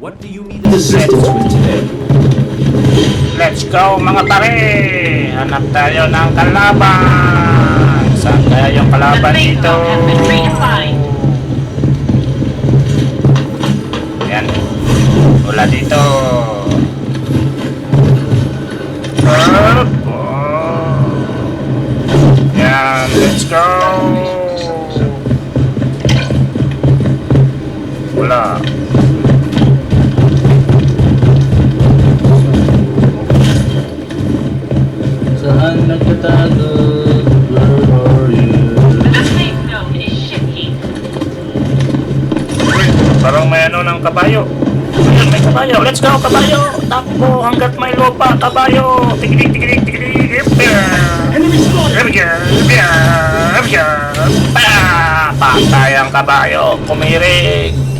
What do you need assistance with today? Let's go mga pare! Hanap tayo ng kalaban! Saan kaya yung kalaban dito? Yan. Wala dito. Yan. Let's go! Wala. Saan nagtatago? Where are you? Parang may ano ng kabayo. Ayun, may kabayo. Let's go, kabayo! Takbo hanggat may lupa, kabayo! Tigilig, tigilig, tigilig! Patay ang kabayo! Kumirig!